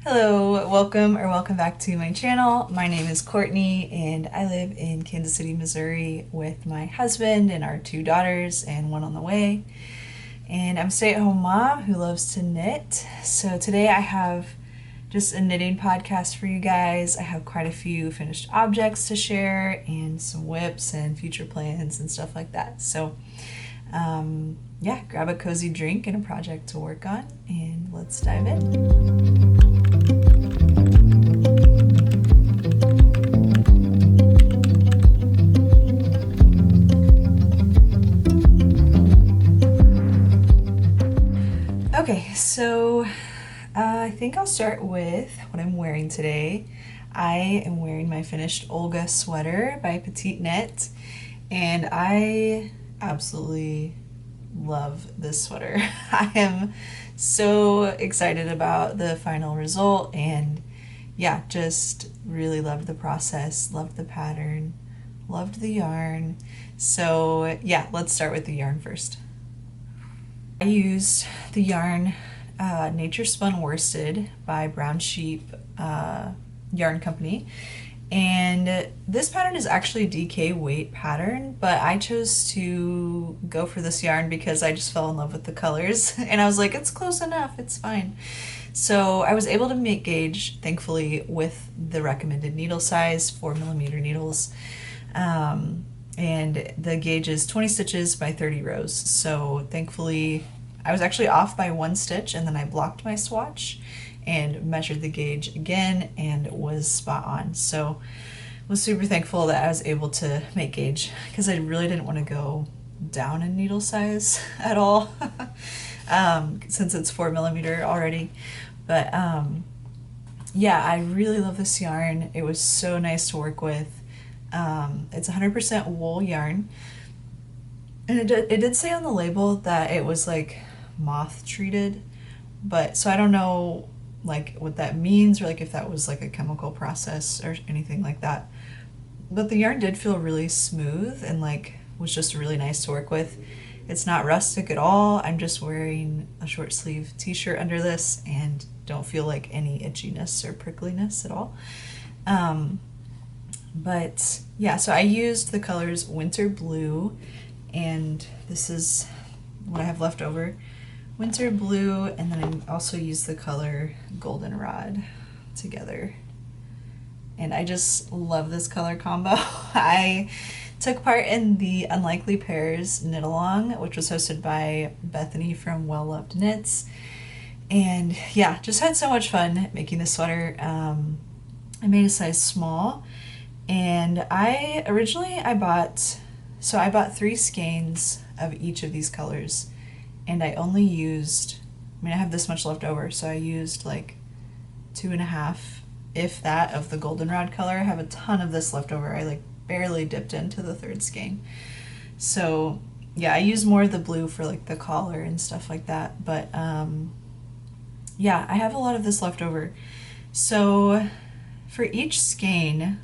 Hello, welcome back to my channel. My name is Courtney and I live in Kansas City, Missouri with my husband and our 2 daughters and one on the way. And I'm a stay-at-home mom who loves to knit. So today I have just a knitting podcast for you guys. I have quite a few finished objects to share and some WIPs and future plans and stuff like that. So yeah, grab a cozy drink and a project to work on and let's dive in. Okay, so I think I'll start with what I'm wearing today. I am wearing my finished Olga sweater by Petite Knit, and I absolutely love this sweater. I am so excited about the final result, and yeah, just really loved the process, loved the pattern, loved the yarn. So yeah, let's start with the yarn first. I used the yarn Nature Spun Worsted by Brown Sheep Yarn Company, and this pattern is actually a DK weight pattern, but I chose to go for this yarn because I just fell in love with the colors and I was like, it's close enough, it's fine. So I was able to make gauge, thankfully, with the recommended needle size, 4mm needles. And the gauge is 20 stitches by 30 rows. So thankfully, I was actually off by 1 stitch, and then I blocked my swatch and measured the gauge again and was spot on. So I was super thankful that I was able to make gauge because I really didn't want to go down in needle size at all since it's 4mm already. But yeah, I really love this yarn. It was so nice to work with. It's 100% wool yarn, and it did say on the label that it was like moth treated, but so I don't know like what that means, or like if that was like a chemical process or anything like that, but the yarn did feel really smooth and like was just really nice to work with. It's not rustic at all. I'm just wearing a short sleeve t-shirt under this and don't feel like any itchiness or prickliness at all. But yeah, so I used the colors Winter Blue, and this is what I have left over. Winter Blue, and then I also used the color Goldenrod together. And I just love this color combo. I took part in the Unlikely Pairs knit along, which was hosted by Bethany from Well Loved Knits. And yeah, just had so much fun making this sweater. I made a size small. And I bought 3 skeins of each of these colors, and I only used, I have this much left over, so I used like 2.5, if that, of the goldenrod color. I have a ton of this left over. I like barely dipped into the 3rd skein. So yeah, I used more of the blue for like the collar and stuff like that, but yeah, I have a lot of this left over. So for each skein,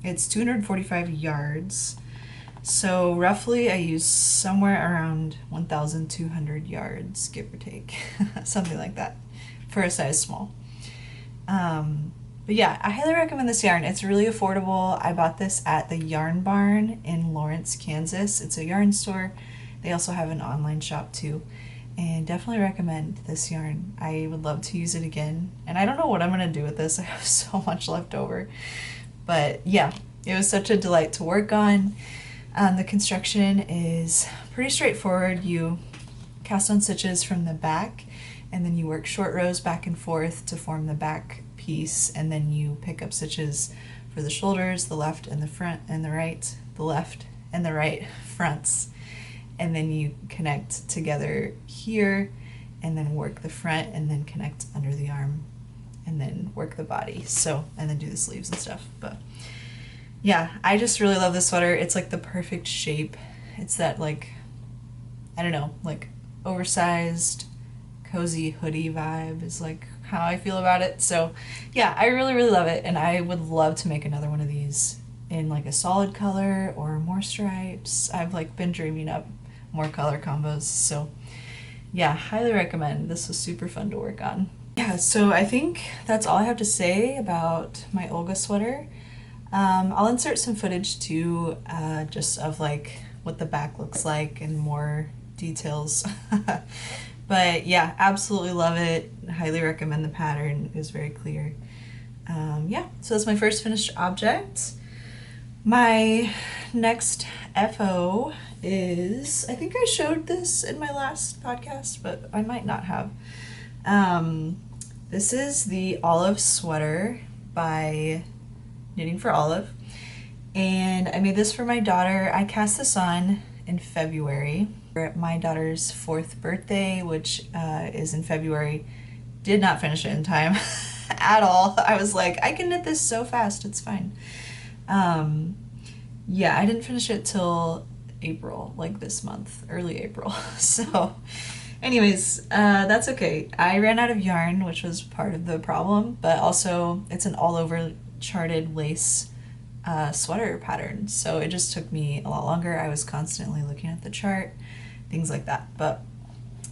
it's 245 yards, so roughly I use somewhere around 1,200 yards, give or take, something like that, for a size small. But yeah, I highly recommend this yarn. It's really affordable. I bought this at the Yarn Barn in Lawrence, Kansas. It's a yarn store. They also have an online shop too, and definitely recommend this yarn. I would love to use it again, and I don't know what I'm gonna do with this. I have so much left over. But yeah, it was such a delight to work on. The construction is pretty straightforward. You cast on stitches from the back, and then you work short rows back and forth to form the back piece, and then you pick up stitches for the shoulders, the left and the front and the right, the left and the right fronts, and then you connect together here, and then work the front, and then connect under the arm, and then work the body, so, and then do the sleeves and stuff. But yeah, I just really love this sweater. It's like the perfect shape. It's that like, I don't know, like oversized cozy hoodie vibe is like how I feel about it. So yeah, I really love it, and I would love to make another one of these in like a solid color or more stripes. I've like been dreaming up more color combos, so yeah, highly recommend. This was super fun to work on. Yeah, so I think that's all I have to say about my Olga sweater. I'll insert some footage too, just of like what the back looks like and more details. But yeah, absolutely love it. Highly recommend the pattern. It was very clear. Yeah, so that's my first finished object. My next FO is, I think I showed this in my last podcast, but I might not have. This is the Olive sweater by Knitting for Olive, and I made this for my daughter. I cast this on in February for my daughter's 4th birthday, which is in February. Did not finish it in time at all. I was like, I can knit this so fast, it's fine. Yeah, I didn't finish it till April, like this month, early April. So anyways, that's okay. I ran out of yarn, which was part of the problem, but also it's an all over charted lace sweater pattern, so it just took me a lot longer. I was constantly looking at the chart, things like that. But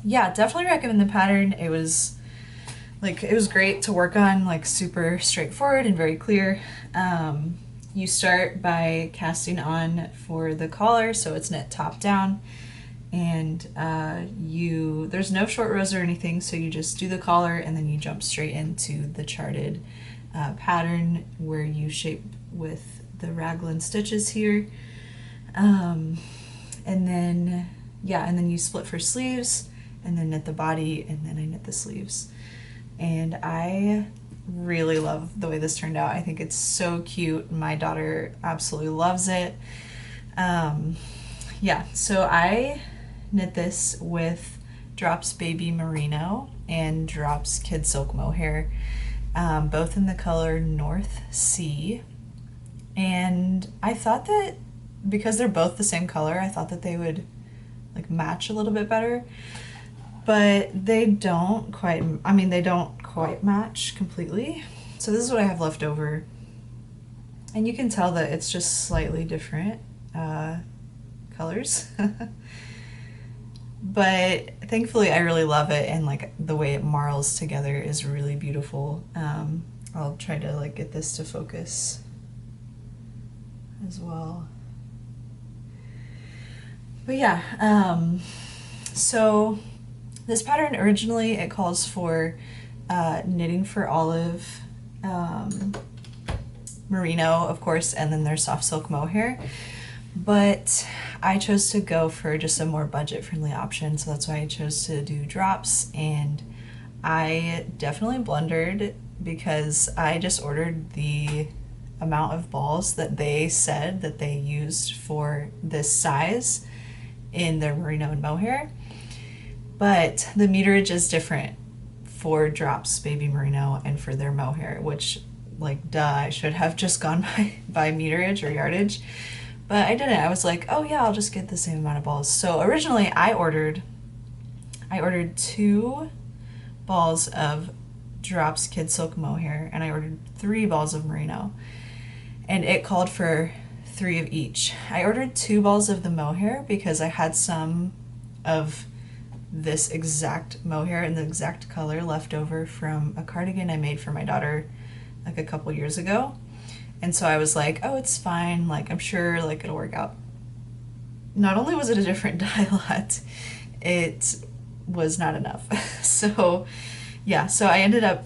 yeah, definitely recommend the pattern. It was great to work on, like super straightforward and very clear. You start by casting on for the collar, so it's knit top down, and there's no short rows or anything, so you just do the collar and then you jump straight into the charted pattern where you shape with the raglan stitches here, and then you split for sleeves and then knit the body, and then I knit the sleeves. And I really love the way this turned out. I think it's so cute. My daughter absolutely loves it. Yeah, so I knit this with Drops Baby Merino and Drops Kid Silk Mohair, both in the color North Sea. And I thought that because they're both the same color, I thought that they would like match a little bit better, but they don't quite match completely. So this is what I have left over, and you can tell that it's just slightly different colors. But thankfully I really love it, and like the way it marls together is really beautiful. I'll try to like get this to focus as well. But yeah, so this pattern originally, it calls for Knitting for Olive, merino, of course, and then there's soft silk mohair. But I chose to go for just a more budget-friendly option, so that's why I chose to do drops. And I definitely blundered because I just ordered the amount of balls that they said that they used for this size in their merino and mohair, but the meterage is different for Drops Baby Merino and for their mohair, which, like, duh, I should have just gone by meterage or yardage, but I didn't. I was like, oh yeah, I'll just get the same amount of balls. So originally I ordered 2 balls of Drops Kid Silk Mohair, and I ordered 3 balls of merino, and it called for 3 of each. I ordered 2 balls of the mohair because I had some of this exact mohair in the exact color left over from a cardigan I made for my daughter like a couple years ago. And so I was like, oh, it's fine, like I'm sure like it'll work out. Not only was it a different dye lot, it was not enough. So yeah, so I ended up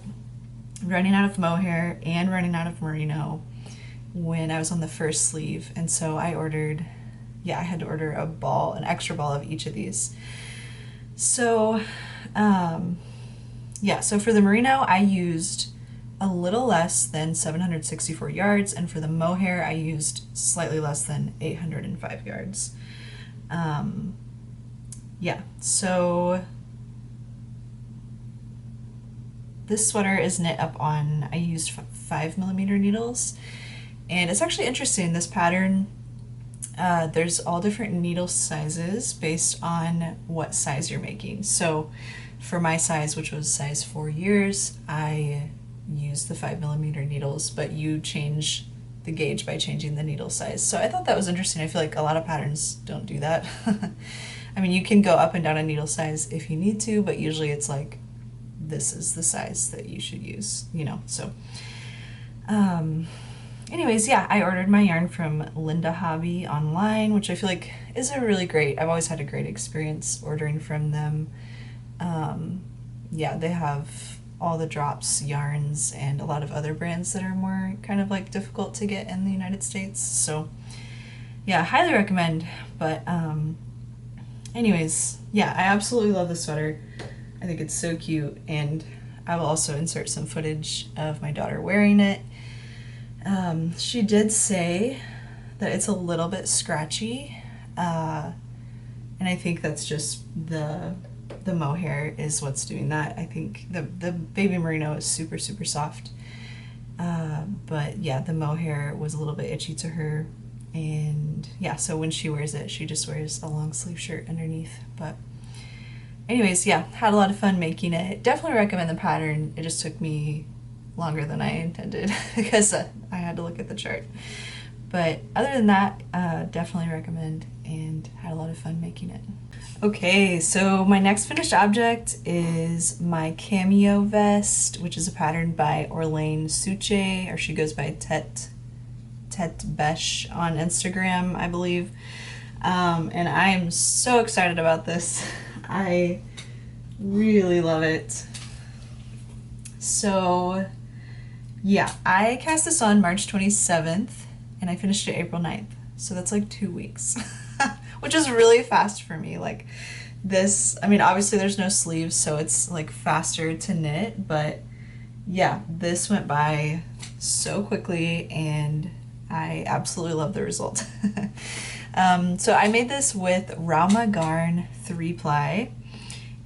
running out of mohair and running out of merino when I was on the first sleeve, and so I ordered, I had to order an extra ball of each of these. So so for the merino I used a little less than 764 yards, and for the mohair I used slightly less than 805 yards. So this sweater is knit up on, I used 5mm needles. And it's actually interesting, this pattern, there's all different needle sizes based on what size you're making. So for my size, which was size 4 years, I used the 5mm needles, but you change the gauge by changing the needle size. So I thought that was interesting. I feel like a lot of patterns don't do that. I mean, you can go up and down a needle size if you need to, but usually it's like this is the size that you should use, you know. So anyways, yeah, I ordered my yarn from Linda Hobby online, which I feel like is a really great, I've always had a great experience ordering from them. Yeah, they have all the drops yarns and a lot of other brands that are more kind of like difficult to get in the United States. So yeah, highly recommend. But anyways, yeah, I absolutely love this sweater. I think it's so cute, and I will also insert some footage of my daughter wearing it. She did say that it's a little bit scratchy, and I think that's just the mohair is what's doing that. I think the baby merino is super soft, but yeah, the mohair was a little bit itchy to her, and yeah, so when she wears it, she just wears a long sleeve shirt underneath. But anyways, yeah, had a lot of fun making it. Definitely recommend the pattern. It just took me longer than I intended because I had to look at the chart. But other than that, definitely recommend, and had a lot of fun making it. Okay, so my next finished object is my Cameo vest, which is a pattern by Orlane Sucche, or she goes by Tete Besh on Instagram, I believe. And I am so excited about this. I really love it. So yeah, I cast this on March 27th and I finished it April 9th. So that's like 2 weeks, which is really fast for me. Like this, I mean, obviously there's no sleeves, so it's like faster to knit, but yeah, this went by so quickly and I absolutely love the result. So I made this with Rauma Garn 3-ply,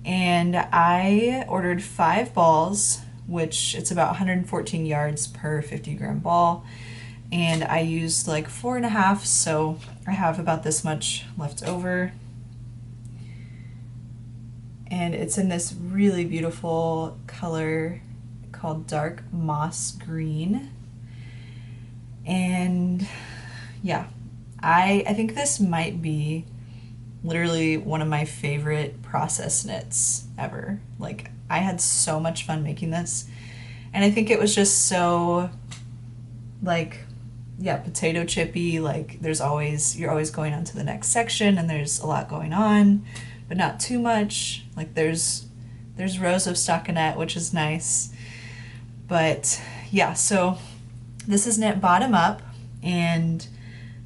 and I ordered 5 balls, which it's about 114 yards per 50-gram ball, and I used like 4.5, so I have about this much left over. And it's in this really beautiful color called dark moss green. And yeah, I think this might be literally one of my favorite process knits ever. Like, I had so much fun making this, and I think it was just so, like, yeah, potato chippy. Like, you're always going on to the next section, and there's a lot going on, but not too much. Like, there's rows of stockinette, which is nice. But yeah, so this is knit bottom up, and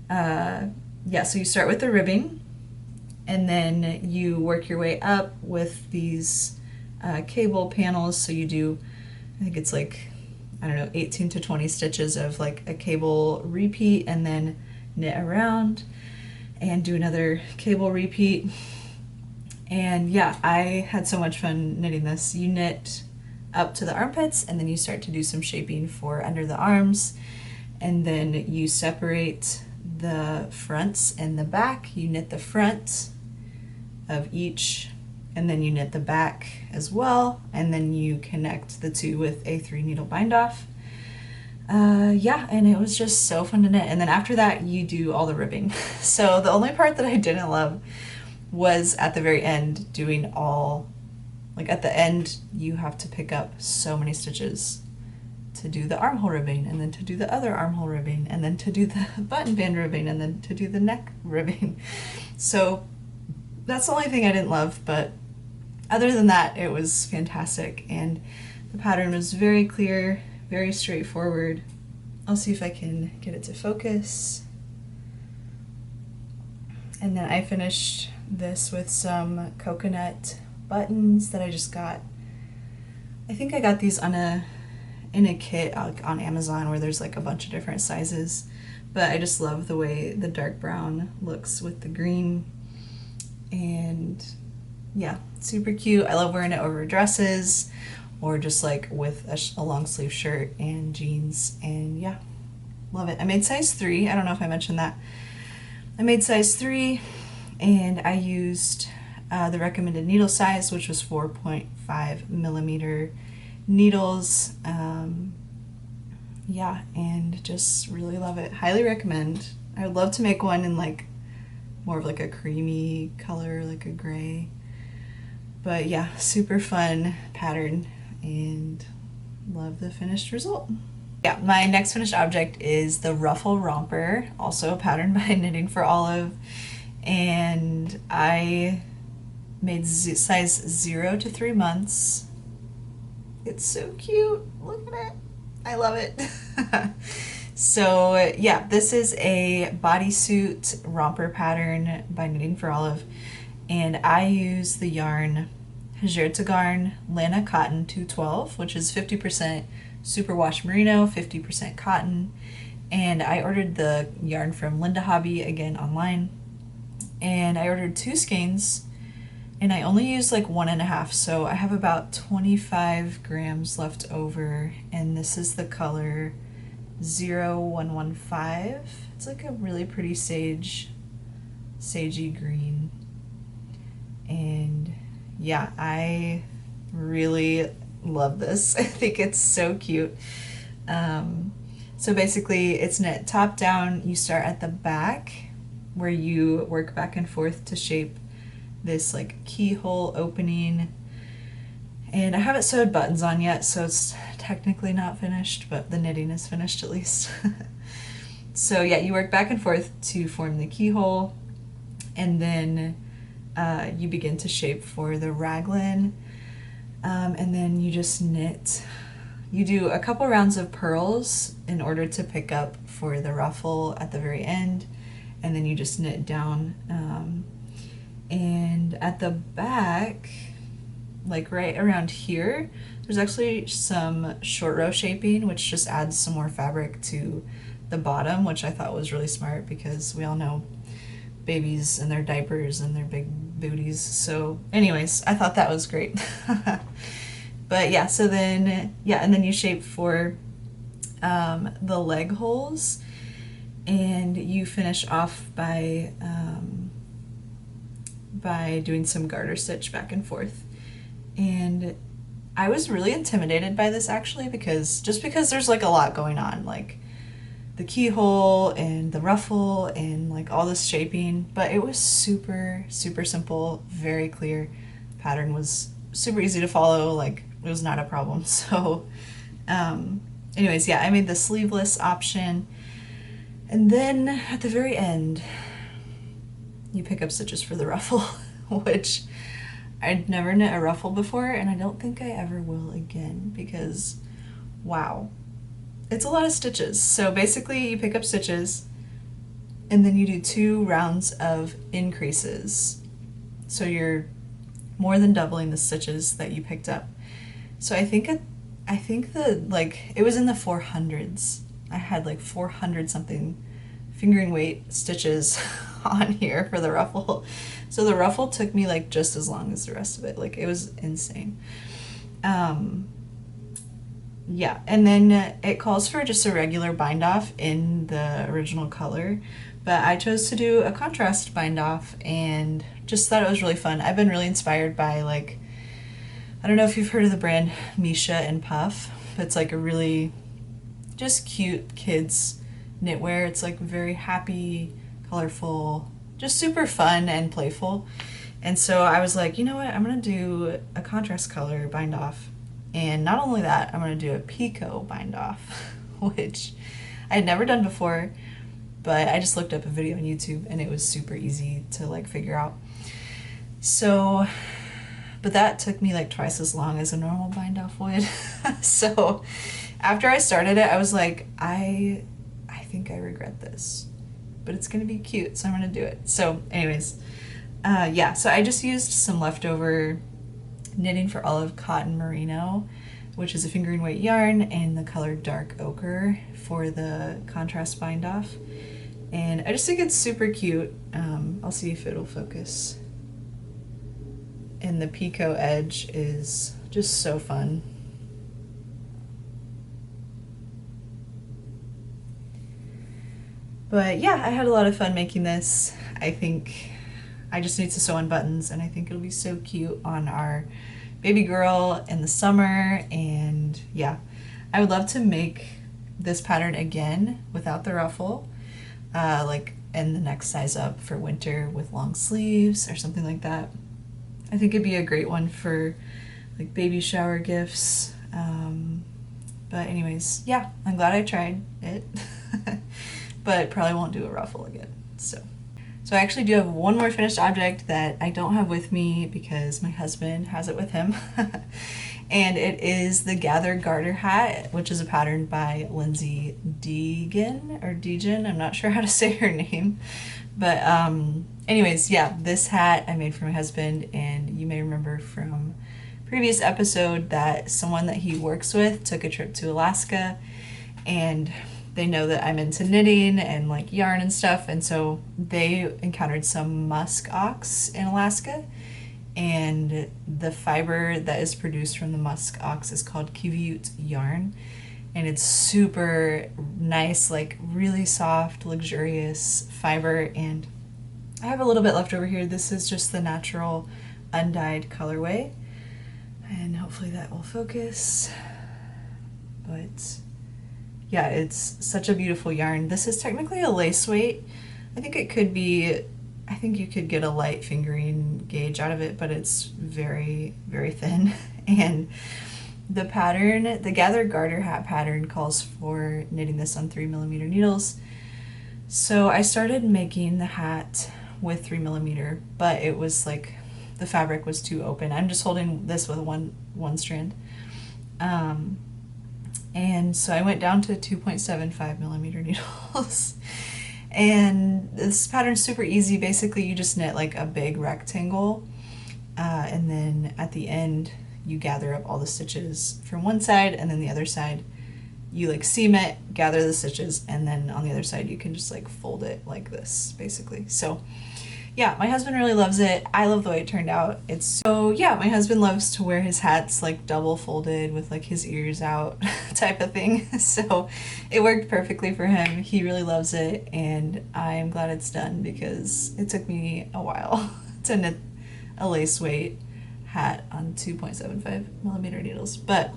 yeah, so you start with the ribbing, and then you work your way up with these cable panels. So you do, I think it's like, I don't know, 18 to 20 stitches of like a cable repeat, and then knit around and do another cable repeat. And yeah, I had so much fun knitting this. You knit up to the armpits, and then you start to do some shaping for under the arms, and then you separate the fronts and the back. You knit the front of each, and then you knit the back as well, and then you connect the two with a 3 needle bind off. Yeah, and it was just so fun to knit. And then after that, you do all the ribbing. So the only part that I didn't love was at the very end, doing all, like at the end, you have to pick up so many stitches to do the armhole ribbing, and then to do the other armhole ribbing, and then to do the button band ribbing, and then to do the neck ribbing. So that's the only thing I didn't love, but other than that, it was fantastic, and the pattern was very clear, very straightforward. I'll see if I can get it to focus. And then I finished this with some coconut buttons that I just got. I think I got these in a kit on Amazon, where there's like a bunch of different sizes, but I just love the way the dark brown looks with the green. And yeah, super cute. I love wearing it over dresses, or just like with a long sleeve shirt and jeans, and yeah, love it. I made size 3. I don't know if I mentioned that. I made size 3, and I used the recommended needle size, which was 4.5 millimeter needles. Yeah, and just really love it. Highly recommend. I would love to make one in like more of like a creamy color, like a gray. But yeah, super fun pattern, and love the finished result. Yeah, my next finished object is the Ruffle Romper, also a pattern by Knitting for Olive, and I made size 0 to 3 months. It's so cute, look at it, I love it. So yeah, this is a bodysuit romper pattern by Knitting for Olive, and I use the yarn Garn Lana Cotton 212, which is 50% superwash merino, 50% cotton, and I ordered the yarn from Linda Hobby, again online, and I ordered 2 skeins, and I only used like 1.5, so I have about 25 grams left over, and this is the color 0115. It's like a really pretty sagey green, and yeah, I really love this. I think it's so cute. So basically it's knit top down. You start at the back where you work back and forth to shape this like keyhole opening, and I haven't sewed buttons on yet, so it's technically not finished, but the knitting is finished at least. So yeah, you work back and forth to form the keyhole, and then you begin to shape for the raglan, and then you just knit. You do a couple rounds of purls in order to pick up for the ruffle at the very end, and then you just knit down. And at the back, like right around here, there's actually some short row shaping, which just adds some more fabric to the bottom, which I thought was really smart because we all know babies and their diapers and their big booties. So anyways, I thought that was great. But yeah, so then, yeah, and then you shape for the leg holes, and you finish off by doing some garter stitch back and forth. And I was really intimidated by this actually, because there's like a lot going on, like the keyhole and the ruffle and like all this shaping, but it was super simple, very clear. The pattern was super easy to follow, like it was not a problem. So anyways, yeah, I made the sleeveless option, and then at the very end you pick up stitches for the ruffle, which I'd never knit a ruffle before, and I don't think I ever will again, because wow, it's a lot of stitches. So basically you pick up stitches and then you do 2 rounds of increases, so you're more than doubling the stitches that you picked up. So I think the like it was in the 400s. I had like 400 something fingering weight stitches on here for the ruffle. So the ruffle took me like just as long as the rest of it. Like it was insane. Yeah, and then it calls for just a regular bind off in the original color, but I chose to do a contrast bind off and just thought it was really fun. I've been really inspired by, like, I don't know if you've heard of the brand Misha and Puff, but it's like a really just cute kids knitwear. It's like very happy, colorful, just super fun and playful. And so I was like, you know what, I'm gonna do a contrast color bind off. And not only that, I'm gonna do a picot bind off, which I had never done before, but I just looked up a video on YouTube and it was super easy to like figure out. So, but that took me like twice as long as a normal bind off would. So after I started it, I was like, I think I regret this, but it's gonna be cute, so I'm gonna do it. So anyways, yeah, so I just used some leftover Knitting for Olive cotton merino, which is a fingering weight yarn, and the color dark ochre for the contrast bind off. And I just think it's super cute. I'll see if it'll focus. And the picot edge is just so fun. But yeah, I had a lot of fun making this. I think I just need to sew on buttons, and I think it'll be so cute on our baby girl in the summer. And yeah, I would love to make this pattern again without the ruffle, like in the next size up for winter with long sleeves or something like that. I think it'd be a great one for like baby shower gifts. But anyways, yeah, I'm glad I tried it, but probably won't do a ruffle again. So I actually do have one more finished object that I don't have with me because my husband has it with him. And it is the Garter hat, which is a pattern by Lindsey Degen, or Degen, I'm not sure how to say her name. But anyways, yeah, this hat I made for my husband, and you may remember from previous episode that someone that he works with took a trip to Alaska, and they know that I'm into knitting and like yarn and stuff, and so they encountered some musk ox in Alaska, and the fiber that is produced from the musk ox is called Quilt yarn, and it's super nice, like really soft, luxurious fiber. And I have a little bit left over here. This is just the natural undyed colorway, and hopefully that will focus. But yeah, it's such a beautiful yarn. This is technically a lace weight. I think it could be, I think you could get a light fingering gauge out of it, but it's very, very thin. And the pattern, the Garter hat pattern, calls for knitting this on 3mm needles. So I started making the hat with 3mm, but it was like, the fabric was too open. I'm just holding this with one strand. And so I went down to 2.75mm needles. And this pattern's super easy. Basically, you just knit like a big rectangle, and then at the end you gather up all the stitches from one side, and then the other side you like seam it, gather the stitches, and then on the other side you can just like fold it like this, basically. So yeah, my husband really loves it. I love the way it turned out. So yeah, my husband loves to wear his hats like double folded with like his ears out type of thing. So it worked perfectly for him. He really loves it, and I'm glad it's done because it took me a while to knit a lace weight hat on 2.75mm needles, but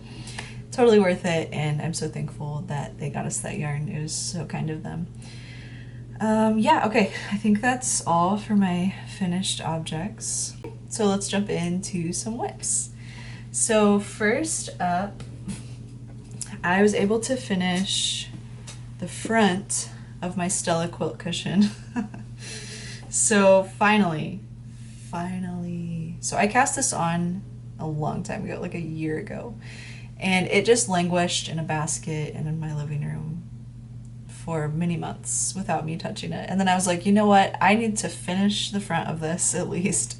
totally worth it, and I'm so thankful that they got us that yarn. It was so kind of them. Yeah, okay, I think that's all for my finished objects. So let's jump into some WIPs. So first up, I was able to finish the front of my Stella quilt cushion. So finally. So I cast this on a long time ago, like a year ago, and it just languished in a basket and in my living room for many months without me touching it. And then I was like, you know what? I need to finish the front of this at least.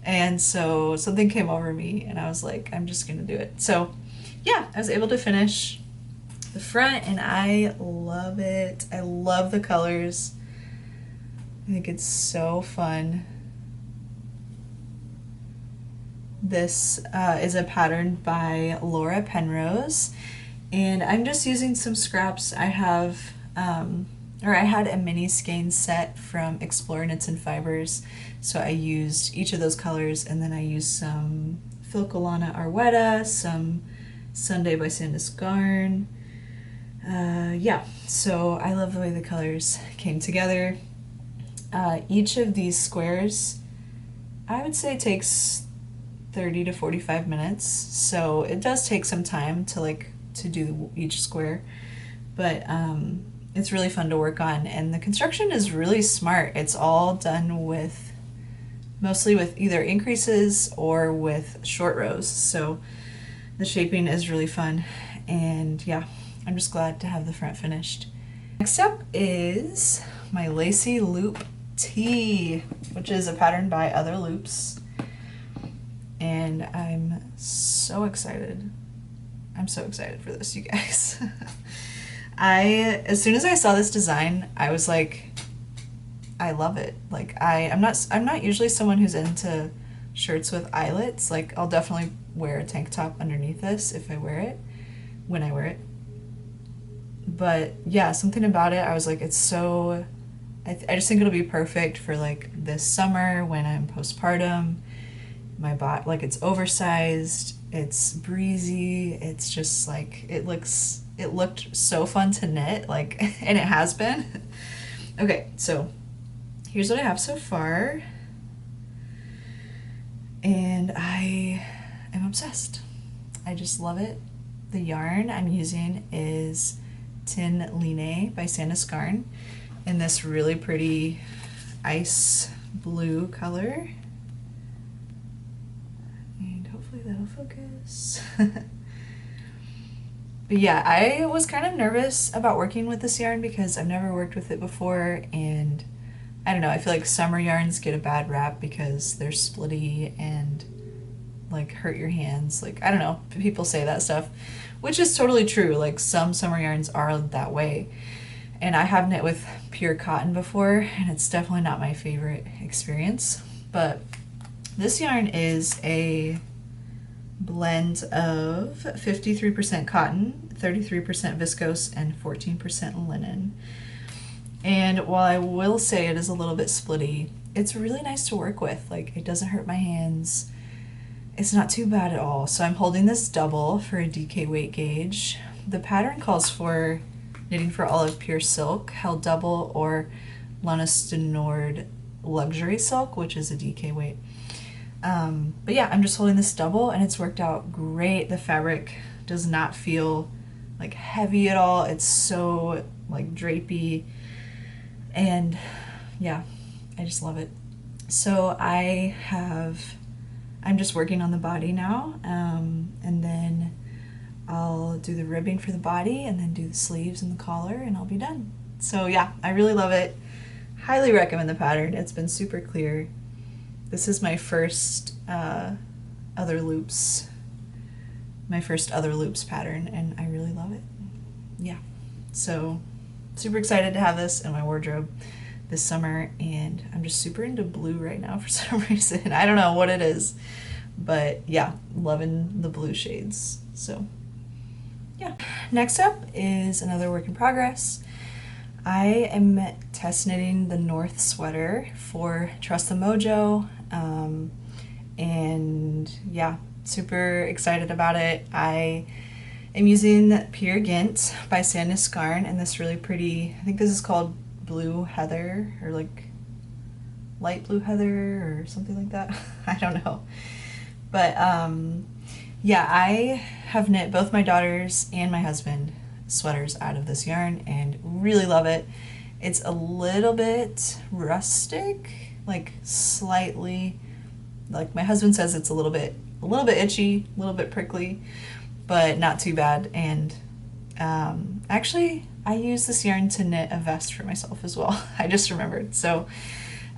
And so something came over me and I was like, I'm just gonna do it. So yeah, I was able to finish the front and I love it. I love the colors. I think it's so fun. This is a pattern by Penrose, and I'm just using some scraps. I have, I had a mini skein set from Explore Knits and Fibers, so I used each of those colors, and then I used some Filcolana Arwetta, some Sunday by Sandus Garn. Yeah, so I love the way the colors came together. Each of these squares, I would say, takes 30 to 45 minutes, so it does take some time to do each square, but it's really fun to work on, and the construction is really smart. It's all done with mostly with either increases or with short rows, so the shaping is really fun, and yeah, I'm just glad to have the front finished. Next up is my Lacey Loop Tee, which is a pattern by Other Loops. And I'm so excited. I'm so excited for this, you guys. As soon as I saw this design, I was like, I love it. Like I'm not usually someone who's into shirts with eyelets. Like I'll definitely wear a tank top underneath this if I wear it, when I wear it. But yeah, something about it, I was like, it's so, I just think it'll be perfect for like this summer when I'm postpartum. My body, like, it's oversized, it's breezy, it's just like, it looked so fun to knit, like, and it has been. Okay, so here's what I have so far, and I am obsessed. I just love it. The yarn I'm using is Tin Line by Sandiscarn in this really pretty ice blue color. And hopefully that'll focus. But yeah, I was kind of nervous about working with this yarn because I've never worked with it before, and I don't know, I feel like summer yarns get a bad rap because they're splitty and like hurt your hands. Like, I don't know, people say that stuff, which is totally true. Like, some summer yarns are that way. And I have knit with pure cotton before, and it's definitely not my favorite experience. But this yarn is a blend of 53% cotton, 33% viscose, and 14% linen. And while I will say it is a little bit splitty, it's really nice to work with. Like, it doesn't hurt my hands. It's not too bad at all. So I'm holding this double for a DK weight gauge. The pattern calls for knitting for olive pure silk, held double, or Lana Stenord luxury silk, which is a DK weight. But yeah, I'm just holding this double, and it's worked out great. The fabric does not feel like heavy at all. It's so like drapey, and yeah, I just love it. So I'm just working on the body now, and then I'll do the ribbing for the body and then do the sleeves and the collar, and I'll be done. So yeah, I really love it. Highly recommend the pattern. It's been super clear. This is my first other loops pattern, and I really love it. Yeah, so super excited to have this in my wardrobe this summer, and I'm just super into blue right now for some reason. I don't know what it is, but yeah, loving the blue shades. So yeah. Next up is another work in progress. I am test knitting the North sweater for Trust the Mojo, and yeah, super excited about it. I am using Peer Gynt by Sandiscarn and this really pretty, I think this is called Blue Heather, or like light blue heather or something like that. I don't know. But yeah, I have knit both my daughters and my husband sweaters out of this yarn and really love it. It's a little bit rustic, like slightly, like my husband says it's a little bit itchy, a little bit prickly, but not too bad. And actually I use this yarn to knit a vest for myself as well. I just remembered. So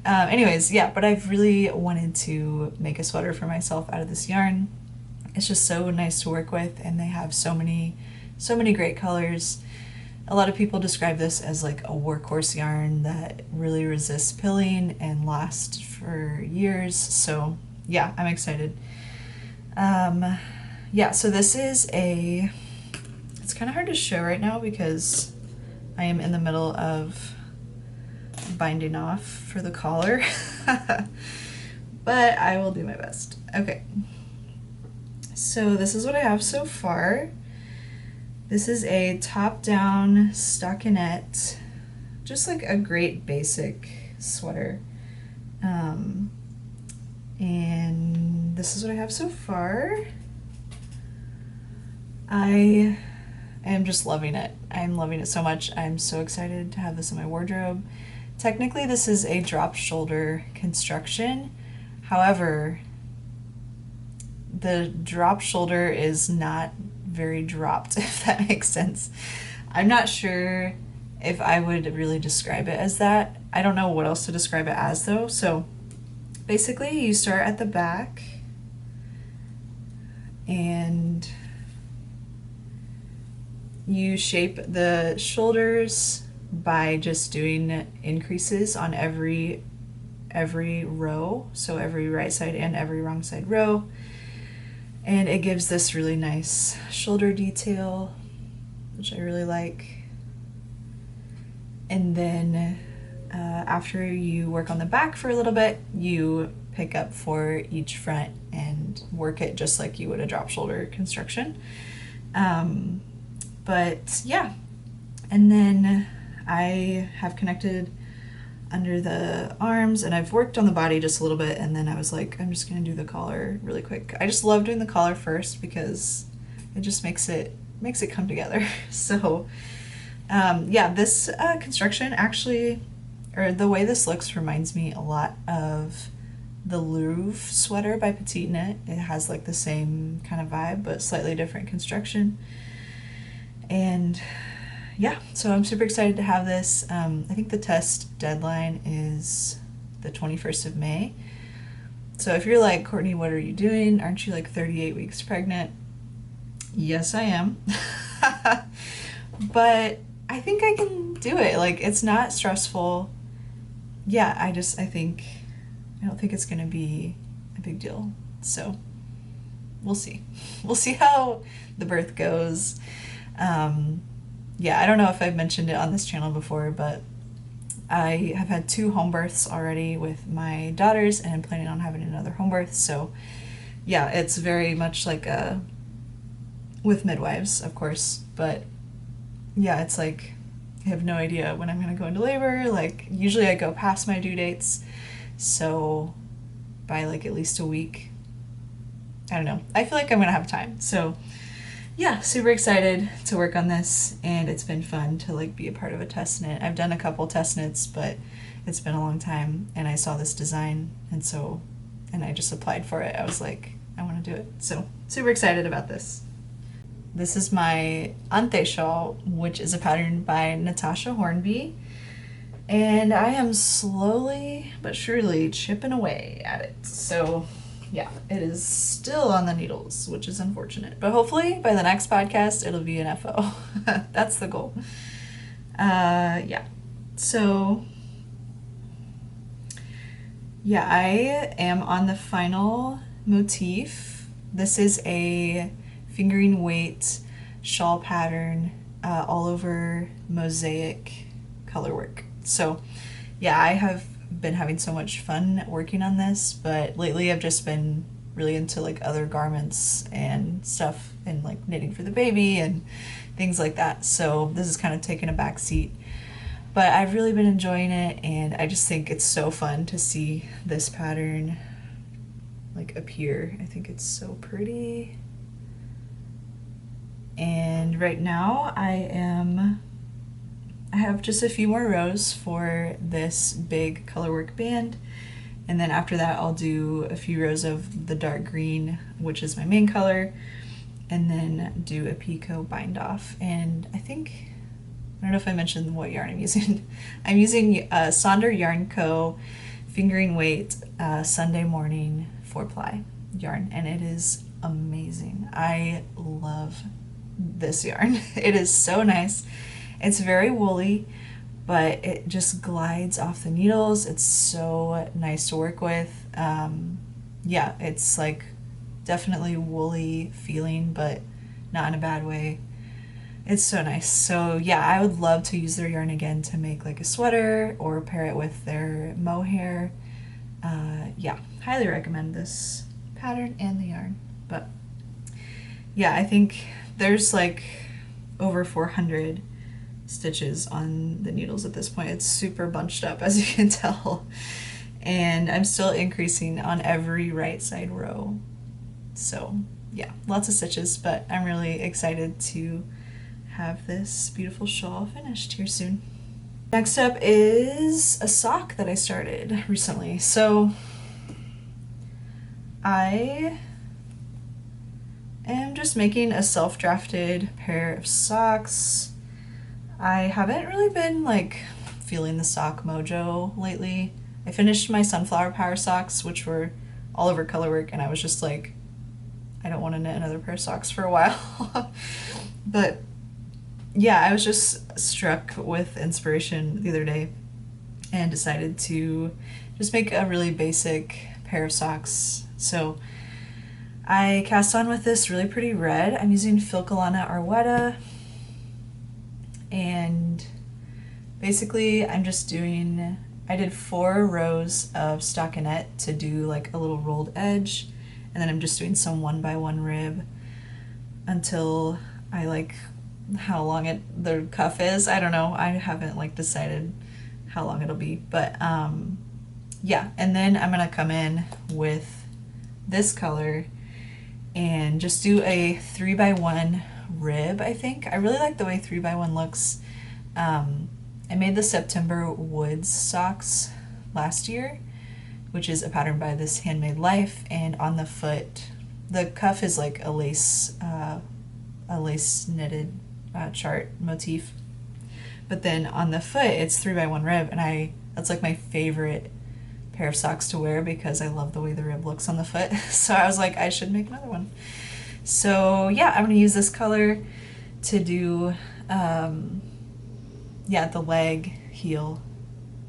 anyways, yeah, but I've really wanted to make a sweater for myself out of this yarn. It's just so nice to work with, and they have so many great colors. A lot of people describe this as like a workhorse yarn that really resists pilling and lasts for years. So yeah, I'm excited. Yeah, so this is it's kind of hard to show right now because I am in the middle of binding off for the collar, but I will do my best. Okay, so this is what I have so far. This is a top-down stockinette, just like a great basic sweater. And this is what I have so far. I am just loving it. I'm loving it so much. I'm so excited to have this in my wardrobe. Technically, this is a drop shoulder construction. However, the drop shoulder is not very dropped, if that makes sense. I'm not sure if I would really describe it as that. I don't know what else to describe it as though. So basically you start at the back and you shape the shoulders by just doing increases on every row, so every right side and every wrong side row. And it gives this really nice shoulder detail, which I really like. And then after you work on the back for a little bit, you pick up for each front and work it just like you would a drop shoulder construction. But yeah, and then I have connected under the arms, and I've worked on the body just a little bit, and then I was like, I'm just gonna do the collar really quick. I just love doing the collar first because it just makes it come together. So yeah, this construction actually, or the way this looks, reminds me a lot of the Louvre sweater by Petite Knit. It has like the same kind of vibe, but slightly different construction. And yeah, so I'm super excited to have this. I think the test deadline is the 21st of May. So if you're like, Courtney, what are you doing? Aren't you like 38 weeks pregnant? Yes, I am. But I think I can do it. Like, it's not stressful. Yeah, I don't think it's gonna be a big deal. So we'll see. We'll see how the birth goes. Yeah, I don't know if I've mentioned it on this channel before, but I have had 2 home births already with my daughters, and I'm planning on having another home birth. So yeah, it's very much like with midwives, of course, but yeah, it's like I have no idea when I'm gonna go into labor. Like, usually I go past my due dates, so by like at least a week. I don't know. I feel like I'm gonna have time. So yeah, super excited to work on this, and it's been fun to like be a part of a test knit. I've done a couple test knits, but it's been a long time, and I saw this design, and I just applied for it. I was like, I want to do it. So super excited about this. This is my Anthe shawl, which is a pattern by Natasja Hornby, and I am slowly but surely chipping away at it. So yeah, it is still on the needles, which is unfortunate. But hopefully by the next podcast, it'll be an FO. That's the goal. Yeah. So yeah, I am on the final motif. This is a fingering weight shawl pattern, all over mosaic color work. So yeah, I have been having so much fun working on this, but lately I've just been really into like other garments and stuff, and like knitting for the baby and things like that. So this is kind of taken a back seat, but I've really been enjoying it, and I just think it's so fun to see this pattern like appear. I think it's so pretty. And right now I have just a few more rows for this big colorwork band, and then after that I'll do a few rows of the dark green, which is my main color, and then do a picot bind off. And I don't know if I mentioned what yarn I'm using. I'm using Sonder Yarn Co. fingering weight Sunday morning 4-ply yarn, and it is amazing. I love this yarn. It is so nice. It's very woolly, but it just glides off the needles. It's so nice to work with. Yeah, it's like definitely woolly feeling, but not in a bad way. It's so nice. So yeah, I would love to use their yarn again to make like a sweater or pair it with their mohair. Yeah, highly recommend this pattern and the yarn. But yeah, I think there's like over 400 stitches on the needles at this point. It's super bunched up, as you can tell, and I'm still increasing on every right side row. So yeah, lots of stitches, but I'm really excited to have this beautiful shawl finished here soon. Next up is a sock that I started recently. So I am just making a self-drafted pair of socks. I haven't really been like feeling the sock mojo lately. I finished my sunflower power socks, which were all over colorwork, and I was just like, I don't want to knit another pair of socks for a while. But yeah, I was just struck with inspiration the other day and decided to just make a really basic pair of socks. So I cast on with this really pretty red. I'm using Filcolana Arwetta, and basically I'm just doing, I did 4 rows of stockinette to do like a little rolled edge, and then I'm just doing some 1x1 rib until I like how long the cuff is. I don't know, I haven't like decided how long it'll be, but yeah, and then I'm gonna come in with this color and just do a 3x1 rib, I think. I really like the way 3x1 looks. I made the September Woods socks last year, which is a pattern by This Handmade Life, and on the foot, the cuff is like a lace knitted chart motif, but then on the foot it's 3x1 rib, and that's like my favorite pair of socks to wear because I love the way the rib looks on the foot. So I was like, I should make another one. So yeah, I'm gonna use this color to do yeah, the leg, heel,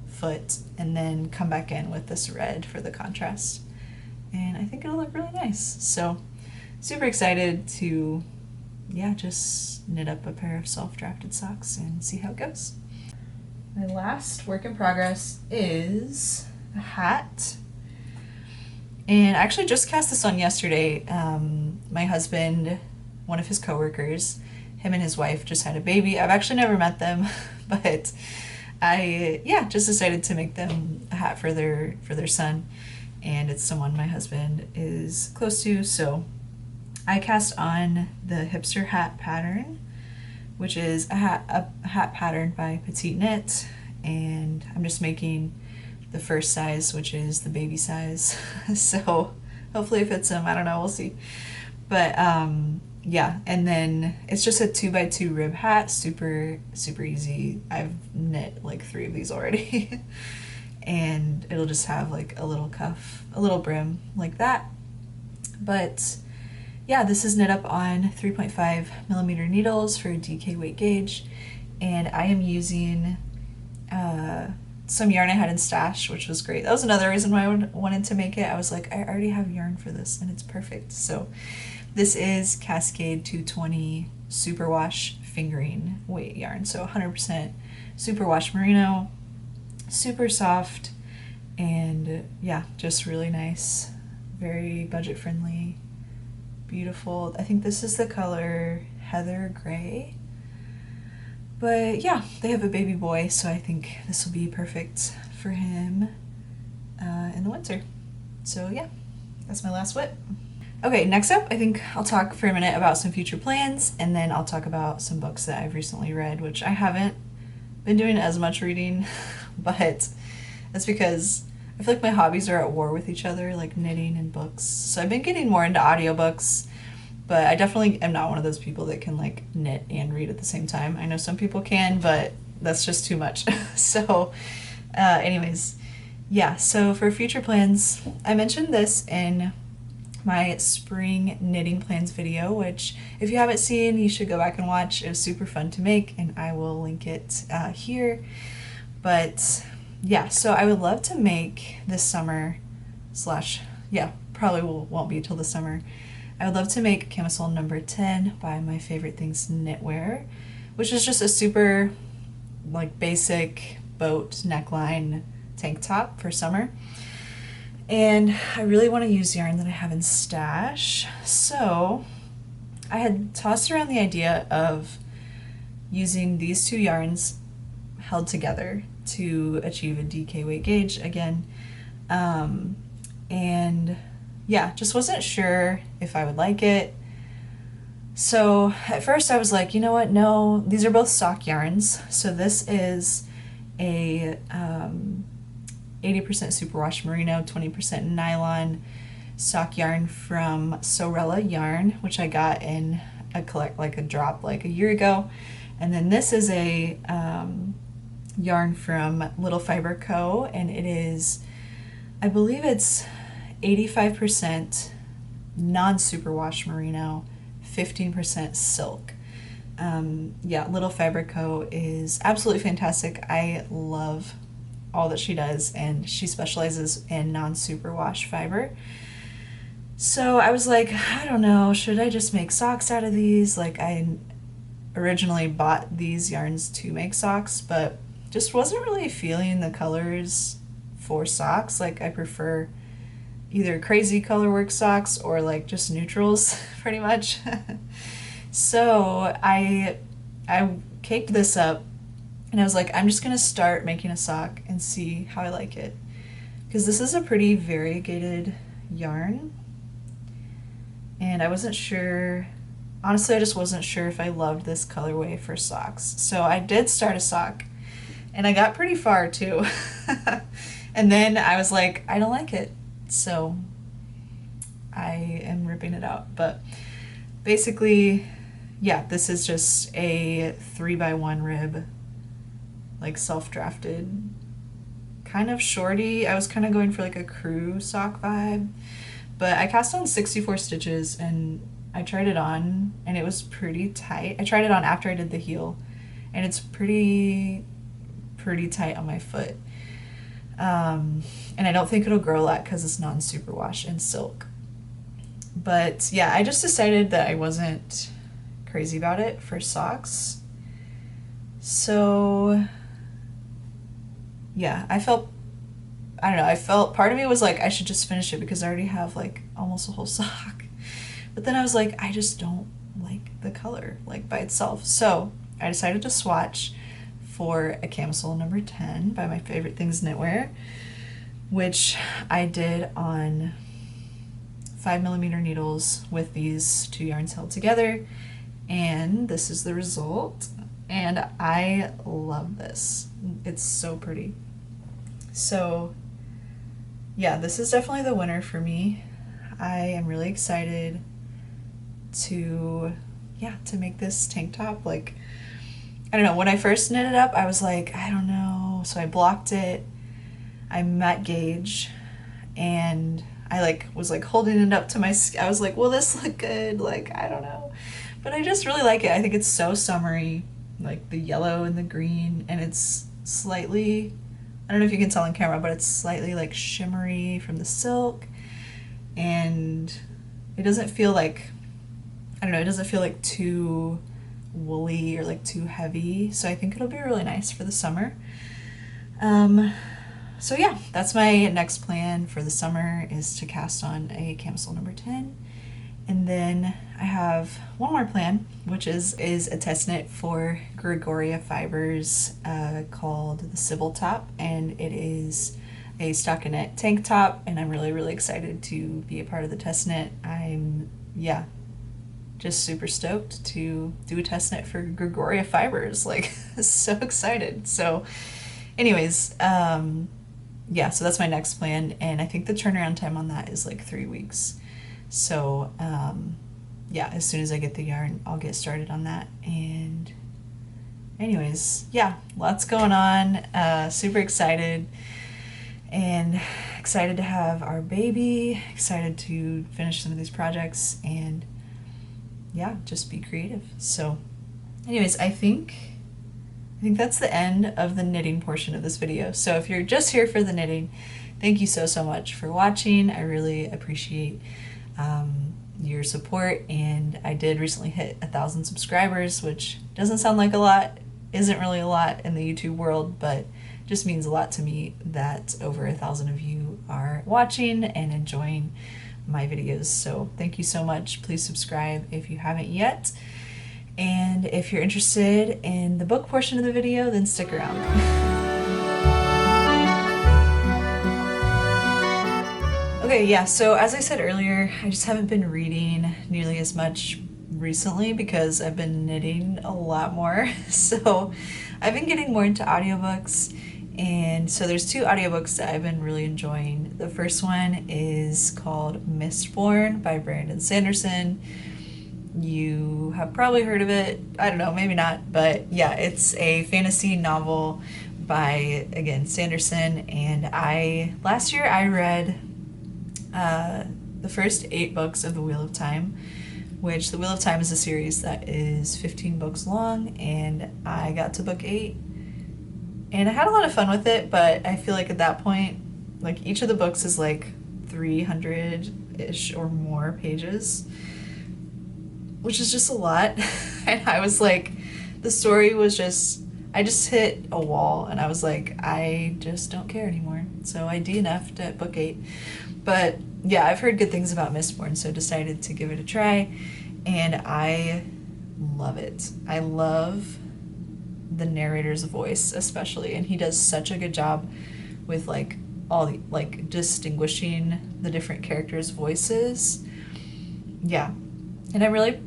foot, and then come back in with this red for the contrast. And I think it'll look really nice. So super excited to, yeah, just knit up a pair of self-drafted socks and see how it goes. My last work in progress is a hat. And I actually just cast this on yesterday. My husband, one of his coworkers, him and his wife just had a baby. I've actually never met them, but I, yeah, just decided to make them a hat for their son. And it's someone my husband is close to, so I cast on the Hipster hat pattern, which is a hat pattern by Petite Knit, and I'm just making the first size, which is the baby size. So hopefully it fits him. I don't know, we'll see. But yeah, and then it's just a 2x2 rib hat, super easy. I've knit like 3 of these already. And it'll just have like a little cuff, a little brim like that. But yeah, this is knit up on 3.5mm needles for DK weight gauge, and I am using some yarn I had in stash, which was great. That was another reason why I wanted to make it. I was like, I already have yarn for this and it's perfect. So this is Cascade 220 Superwash fingering weight yarn, so 100% superwash merino, super soft, and yeah, just really nice, very budget friendly, beautiful. I think this is the color Heather Gray. But yeah, they have a baby boy, so I think this will be perfect for him in the winter. So yeah, that's my last WIP. Okay, next up, I think I'll talk for a minute about some future plans, and then I'll talk about some books that I've recently read, which I haven't been doing as much reading, but that's because I feel like my hobbies are at war with each other, like knitting and books. So I've been getting more into audiobooks, but I definitely am not one of those people that can like knit and read at the same time. I know some people can, but that's just too much. So anyways, yeah, so for future plans, I mentioned this in my spring knitting plans video, which if you haven't seen, you should go back and watch. It was super fun to make, and I will link it here. But yeah, so I would love to make this summer slash, yeah, probably won't be till the summer. I would love to make Camisole number 10 by My Favorite Things Knitwear, which is just a super like basic boat neckline tank top for summer. And I really want to use yarn that I have in stash. So I had tossed around the idea of using these two yarns held together to achieve a DK weight gauge again. And yeah, just wasn't sure if I would like it. So at first I was like, you know what, no, these are both sock yarns. So this is a 80% superwash merino, 20% nylon sock yarn from Sorella Yarn, which I got in a drop like a year ago. And then this is a yarn from Little Fiber Co. And it is, I believe it's 85% non-superwash merino, 15% silk. Yeah, Little Fiber Co. is absolutely fantastic. I love all that she does, and she specializes in non-superwash fiber. So I was like, I don't know, should I just make socks out of these? Like, I originally bought these yarns to make socks, but just wasn't really feeling the colors for socks. Like, I prefer either crazy colorwork socks or like just neutrals pretty much. So I caked this up And I was like, I'm just gonna start making a sock and see how I like it. Because this is a pretty variegated yarn. And I wasn't sure, honestly, I just wasn't sure if I loved this colorway for socks. So I did start a sock, and I got pretty far too. And then I was like, I don't like it. So I am ripping it out. But basically, yeah, this is just a 3x1 rib, like self-drafted, kind of shorty. I was kind of going for like a crew sock vibe, but I cast on 64 stitches and I tried it on and it was pretty tight. I tried it on after I did the heel and it's pretty tight on my foot. And I don't think it'll grow a lot because it's non-superwash and silk. But yeah, I just decided that I wasn't crazy about it for socks. So yeah, I felt part of me was like I should just finish it because I already have like almost a whole sock. But then I was like, I just don't like the color like by itself. So I decided to swatch for a Camisole number 10 by My Favorite Things Knitwear, which I did on 5mm needles with these two yarns held together, and this is the result. And I love this. It's so pretty. So yeah, this is definitely the winner for me. I am really excited to make this tank top. Like, I don't know, when I first knit it up, I was like, I don't know. So I blocked it. I met gauge and I like was like holding it up to my, I was like, will this look good? Like, I don't know. But I just really like it. I think it's so summery, like the yellow and the green, and it's slightly, I don't know if you can tell on camera, but it's slightly like shimmery from the silk, and it doesn't feel like, I don't know, it doesn't feel like too woolly or like too heavy. So I think it'll be really nice for the summer. So yeah, that's my next plan for the summer, is to cast on a Camisole number 10. And then I have one more plan, which is a test knit for Gregoria Fibers called the Sybil top, and it is a stockinette tank top, and I'm really excited to be a part of the test knit. I'm just super stoked to do a test knit for Gregoria Fibers, like so excited. So anyways, yeah, so that's my next plan, and I think the turnaround time on that is like 3 weeks. So yeah, as soon as I get the yarn, I'll get started on that. And anyways, yeah, lots going on. Super excited, and excited to have our baby, excited to finish some of these projects, and yeah, just be creative. So anyways, I think that's the end of the knitting portion of this video. So if you're just here for the knitting, thank you so much for watching. I really appreciate your support, and I did recently hit 1,000 subscribers, which doesn't sound like a lot, isn't really a lot in the YouTube world, but just means a lot to me that over 1,000 of you are watching and enjoying my videos. So thank you so much. Please subscribe if you haven't yet. And if you're interested in the book portion of the video, then stick around. Okay, yeah, so as I said earlier, I just haven't been reading nearly as much recently because I've been knitting a lot more. So I've been getting more into audiobooks, and so there's 2 audiobooks that I've been really enjoying. The first one is called Mistborn by Brandon Sanderson. You have probably heard of it. I don't know, maybe not, but yeah, it's a fantasy novel by, again, Sanderson. And last year I read the first 8 books of The Wheel of Time, which The Wheel of Time is a series that is 15 books long, and I got to book 8 and I had a lot of fun with it. But I feel like at that point, like, each of the books is like 300-ish or more pages, which is just a lot. And I was like, the story was just, I just hit a wall, and I was like, I just don't care anymore. So I DNF'd at book 8. But yeah, I've heard good things about Mistborn, so decided to give it a try, and I love it. I love the narrator's voice especially, and he does such a good job with like all the like distinguishing the different characters' voices. Yeah, and I'm really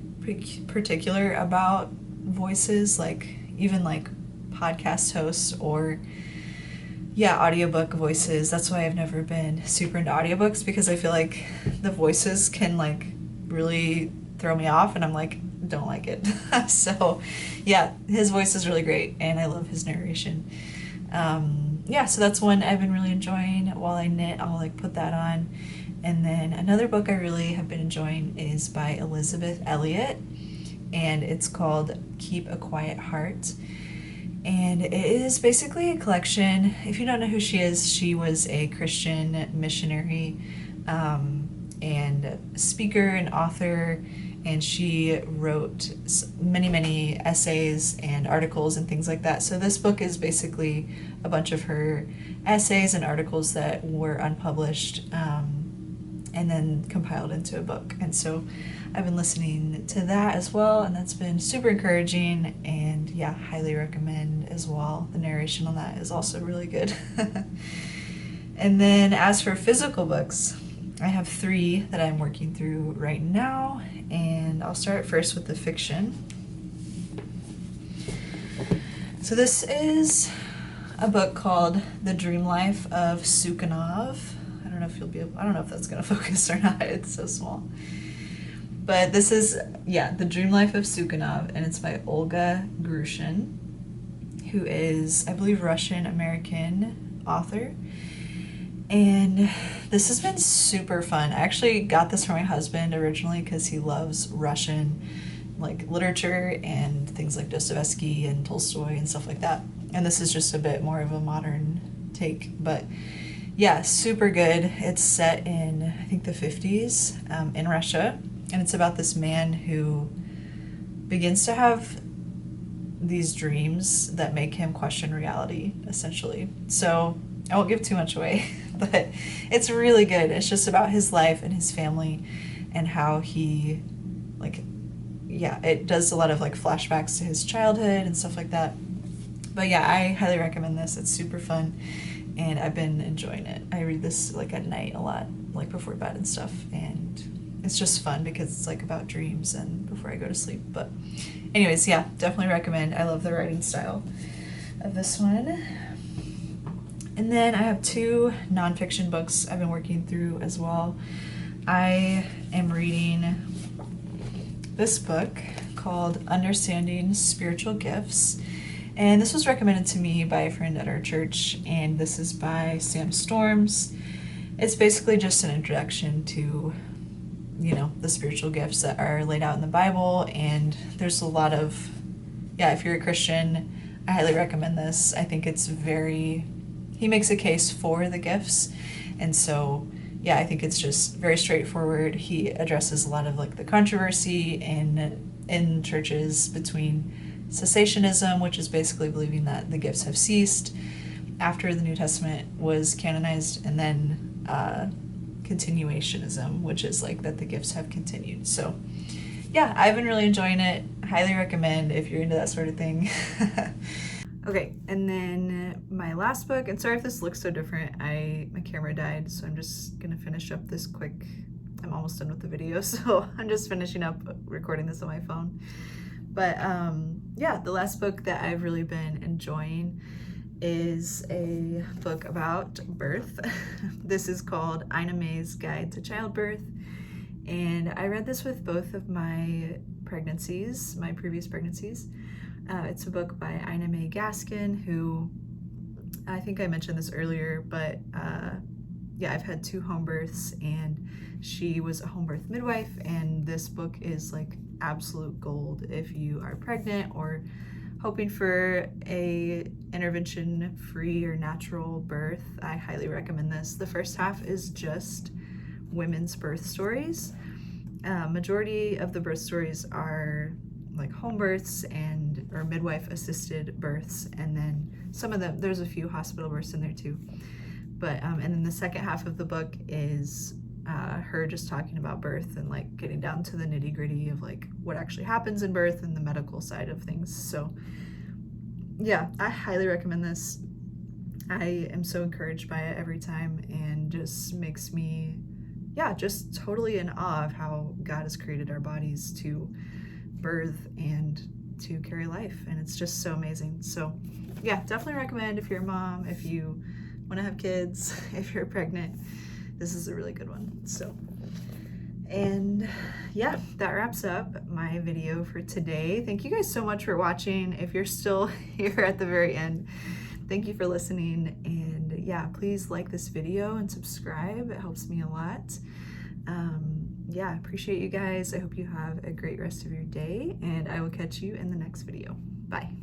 particular about voices, like even like podcast hosts or audiobook voices. That's why I've never been super into audiobooks, because I feel like the voices can like really throw me off, and I'm like, don't like it. So yeah, his voice is really great, and I love his narration. So that's one I've been really enjoying while I knit. I'll like put that on. And then another book I really have been enjoying is by Elizabeth Elliot, and it's called Keep a Quiet Heart. And it is basically a collection. If you don't know who she is, she was a Christian missionary and speaker and author, and she wrote many essays and articles and things like that. So this book is basically a bunch of her essays and articles that were unpublished and then compiled into a book. And so I've been listening to that as well, and that's been super encouraging, and yeah, highly recommend as well. The narration on that is also really good. And then as for physical books, I have 3 that I'm working through right now, and I'll start first with the fiction. So this is a book called The Dream Life of Sukhanov. I don't know if that's gonna focus or not, it's so small. But this is, The Dream Life of Sukhanov, and it's by Olga Grushin, who is, I believe, Russian-American author. And this has been super fun. I actually got this for my husband originally because he loves Russian like literature and things like Dostoevsky and Tolstoy and stuff like that. And this is just a bit more of a modern take, but yeah, super good. It's set in, I think, the 50s in Russia, and it's about this man who begins to have these dreams that make him question reality, essentially. So I won't give too much away, but it's really good. It's just about his life and his family and how he, it does a lot of like flashbacks to his childhood and stuff like that. But yeah, I highly recommend this. It's super fun, and I've been enjoying it. I read this like at night a lot, like before bed and stuff, and it's just fun because it's like about dreams and before I go to sleep. But anyways, yeah, definitely recommend. I love the writing style of this one. And then I have 2 nonfiction books I've been working through as well. I am reading this book called Understanding Spiritual Gifts, and this was recommended to me by a friend at our church, and this is by Sam Storms. It's basically just an introduction to, the spiritual gifts that are laid out in the Bible, and there's a lot of, if you're a Christian, I highly recommend this. I think it's he makes a case for the gifts, and so I think it's just very straightforward. He addresses a lot of like the controversy in churches between cessationism, which is basically believing that the gifts have ceased after the New Testament was canonized, and then continuationism, which is like that the gifts have continued. So I've been really enjoying it. Highly recommend if you're into that sort of thing. Okay, and then my last book, and sorry if this looks so different, my camera died, so I'm just gonna finish up this quick. I'm almost done with the video, so I'm just finishing up recording this on my phone. But the last book that I've really been enjoying is a book about birth. This is called Ina May's Guide to Childbirth, and I read this with both of my previous pregnancies. It's a book by Ina May Gaskin, who, I think I mentioned this earlier, but I've had 2 home births, and she was a home birth midwife, and this book is like absolute gold if you are pregnant or hoping for a intervention-free or natural birth. I highly recommend this. The first half is just women's birth stories. Majority of the birth stories are like home births or midwife assisted births, and then some of them, there's a few hospital births in there too. But and then the second half of the book is her just talking about birth and like getting down to the nitty gritty of like what actually happens in birth and the medical side of things. So yeah, I highly recommend this. I am so encouraged by it every time, and just makes me, yeah, just totally in awe of how God has created our bodies to birth and to carry life, and it's just so amazing. So yeah, definitely recommend if you're a mom, if you want to have kids, if you're pregnant, this is a really good one. So, and yeah, that wraps up my video for today. Thank you guys so much for watching. If you're still here at the very end, thank you for listening, and yeah, please like this video and subscribe. It helps me a lot. Yeah, appreciate you guys. I hope you have a great rest of your day, and I will catch you in the next video. Bye.